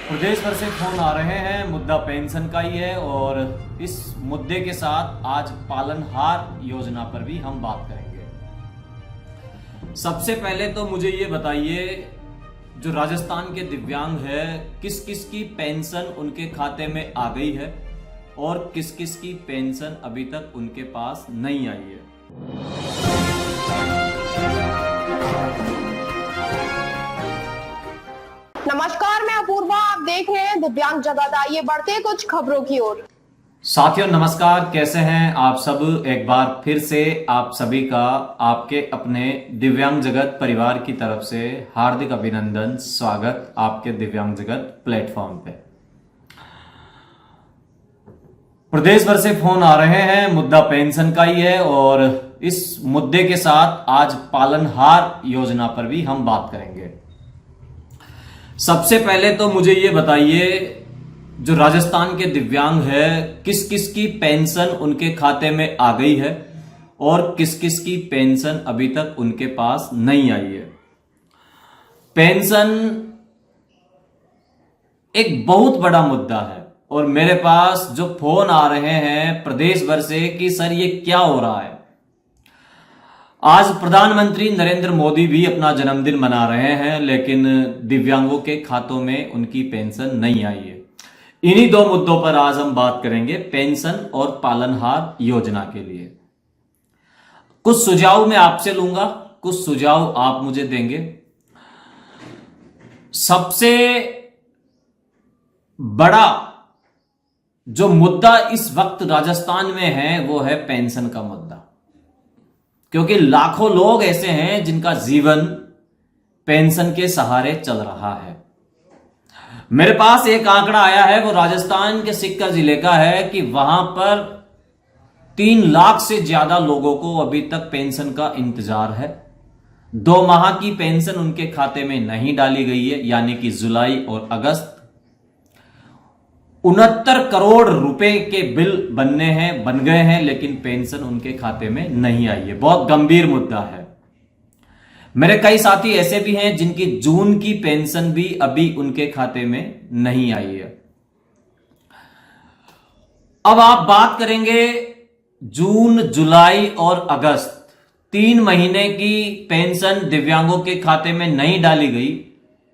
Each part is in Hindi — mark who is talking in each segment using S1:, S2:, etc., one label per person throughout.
S1: प्रदेश भर से फोन आ रहे हैं, मुद्दा पेंशन का ही है और इस मुद्दे के साथ आज पालनहार योजना पर भी हम बात करेंगे। सबसे पहले तो मुझे ये बताइए, जो राजस्थान के दिव्यांग है, किस किस की पेंशन उनके खाते में आ गई है और किस किस की पेंशन अभी तक उनके पास नहीं आई है।
S2: नमस्कार, मैं अपूर्वा। आप देख रहे हैं दिव्यांग जगत। आइए बढ़ते हैं कुछ खबरों की ओर।
S1: साथियों नमस्कार, कैसे हैं आप सब। एक बार फिर से आप सभी का आपके अपने दिव्यांग जगत परिवार की तरफ से हार्दिक अभिनंदन, स्वागत आपके दिव्यांग जगत प्लेटफॉर्म पे। प्रदेश भर से फोन आ रहे हैं, मुद्दा पेंशन का ही है और इस मुद्दे के साथ आज पालनहार योजना पर भी हम बात करेंगे। सबसे पहले तो मुझे ये बताइए, जो राजस्थान के दिव्यांग है, किस किस की पेंशन उनके खाते में आ गई है और किस किस की पेंशन अभी तक उनके पास नहीं आई है। पेंशन एक बहुत बड़ा मुद्दा है और मेरे पास जो फोन आ रहे हैं प्रदेश भर से कि सर ये क्या हो रहा है। आज प्रधानमंत्री नरेंद्र मोदी भी अपना जन्मदिन मना रहे हैं, लेकिन दिव्यांगों के खातों में उनकी पेंशन नहीं आई है। इन्हीं दो मुद्दों पर आज हम बात करेंगे, पेंशन और पालनहार योजना के लिए। कुछ सुझाव मैं आपसे लूंगा, कुछ सुझाव आप मुझे देंगे। सबसे बड़ा जो मुद्दा इस वक्त राजस्थान में है वो है पेंशन का मुद्दा, क्योंकि लाखों लोग ऐसे हैं जिनका जीवन पेंशन के सहारे चल रहा है। मेरे पास एक आंकड़ा आया है, वो राजस्थान के सिक्कर जिले का है कि वहां पर 3 लाख से ज्यादा लोगों को अभी तक पेंशन का इंतजार है। 2 माह की पेंशन उनके खाते में नहीं डाली गई है, यानी कि जुलाई और अगस्त। 69 करोड़ रुपए के बिल बन गए हैं, लेकिन पेंशन उनके खाते में नहीं आई है। बहुत गंभीर मुद्दा है। मेरे कई साथी ऐसे भी हैं जिनकी जून की पेंशन भी अभी उनके खाते में नहीं आई है। अब आप बात करेंगे जून, जुलाई और अगस्त, 3 महीने की पेंशन दिव्यांगों के खाते में नहीं डाली गई।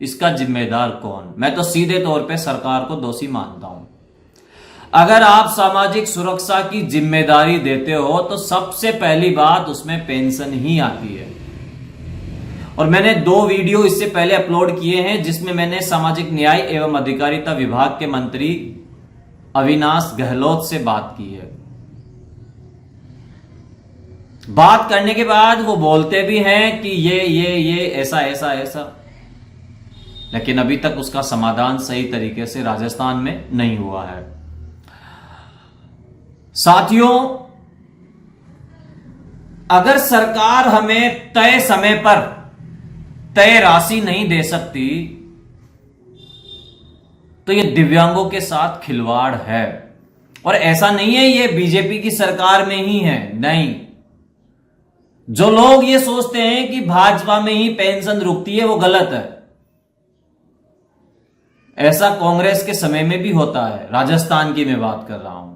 S1: इसका जिम्मेदार कौन? मैं तो सीधे तौर पे सरकार को दोषी मानता हूं। अगर आप सामाजिक सुरक्षा की जिम्मेदारी देते हो तो सबसे पहली बात उसमें पेंशन ही आती है। और मैंने 2 वीडियो इससे पहले अपलोड किए हैं जिसमें मैंने सामाजिक न्याय एवं अधिकारिता विभाग के मंत्री अविनाश गहलोत से बात की है। बात करने के बाद वो बोलते भी हैं कि ये ऐसा, लेकिन अभी तक उसका समाधान सही तरीके से राजस्थान में नहीं हुआ है। साथियों, अगर सरकार हमें तय समय पर तय राशि नहीं दे सकती तो ये दिव्यांगों के साथ खिलवाड़ है। और ऐसा नहीं है ये बीजेपी की सरकार में ही है, नहीं। जो लोग ये सोचते हैं कि भाजपा में ही पेंशन रुकती है वो गलत है। ऐसा कांग्रेस के समय में भी होता है। राजस्थान की मैं बात कर रहा हूं।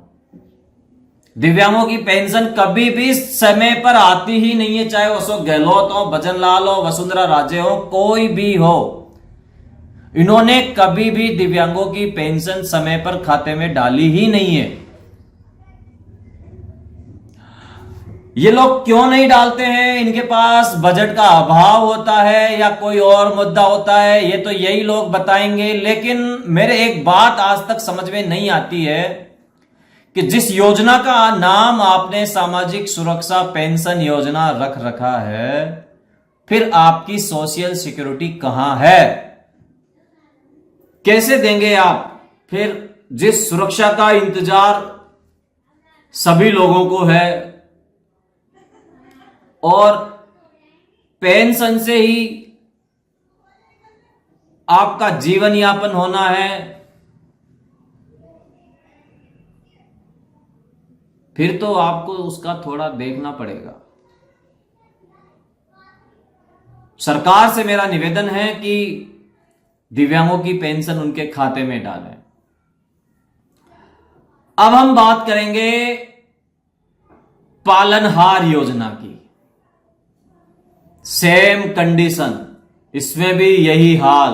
S1: दिव्यांगों की पेंशन कभी भी समय पर आती ही नहीं है, चाहे अशोक गहलोत हो, भजन लाल हो, वसुंधरा राजे हो, कोई भी हो। इन्होंने कभी भी दिव्यांगों की पेंशन समय पर खाते में डाली ही नहीं है। ये लोग क्यों नहीं डालते हैं? इनके पास बजट का अभाव होता है या कोई और मुद्दा होता है, ये तो यही लोग बताएंगे। लेकिन मेरे एक बात आज तक समझ में नहीं आती है कि जिस योजना का नाम आपने सामाजिक सुरक्षा पेंशन योजना रख रखा है, फिर आपकी सोशल सिक्योरिटी कहां है? कैसे देंगे आप? फिर जिस सुरक्षा का इंतजार सभी लोगों को है और पेंशन से ही आपका जीवन यापन होना है, फिर तो आपको उसका थोड़ा देखना पड़ेगा। सरकार से मेरा निवेदन है कि दिव्यांगों की पेंशन उनके खाते में डालें। अब हम बात करेंगे पालनहार योजना की। सेम कंडीशन, इसमें भी यही हाल।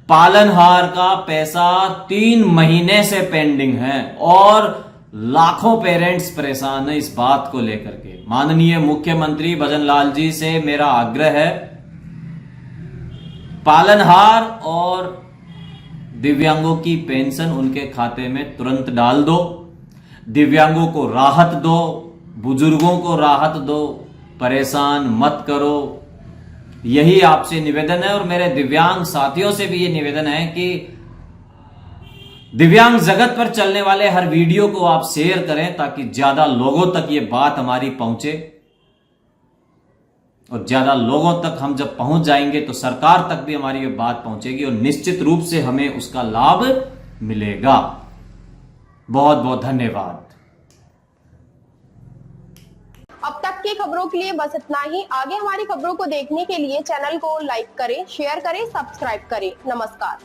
S1: पालनहार का पैसा 3 महीने से पेंडिंग है और लाखों पेरेंट्स परेशान हैं इस बात को लेकर के। माननीय मुख्यमंत्री भजनलाल जी से मेरा आग्रह है, पालनहार और दिव्यांगों की पेंशन उनके खाते में तुरंत डाल दो। दिव्यांगों को राहत दो, बुजुर्गों को राहत दो, परेशान मत करो। यही आपसे निवेदन है और मेरे दिव्यांग साथियों से भी ये निवेदन है कि दिव्यांग जगत पर चलने वाले हर वीडियो को आप शेयर करें ताकि ज्यादा लोगों तक ये बात हमारी पहुंचे। और ज्यादा लोगों तक हम जब पहुंच जाएंगे तो सरकार तक भी हमारी ये बात पहुंचेगी और निश्चित रूप से हमें उसका लाभ मिलेगा। बहुत बहुत धन्यवाद।
S2: अब तक की खबरों के लिए बस इतना ही। आगे हमारी खबरों को देखने के लिए चैनल को लाइक करें, शेयर करें, सब्सक्राइब करें। नमस्कार।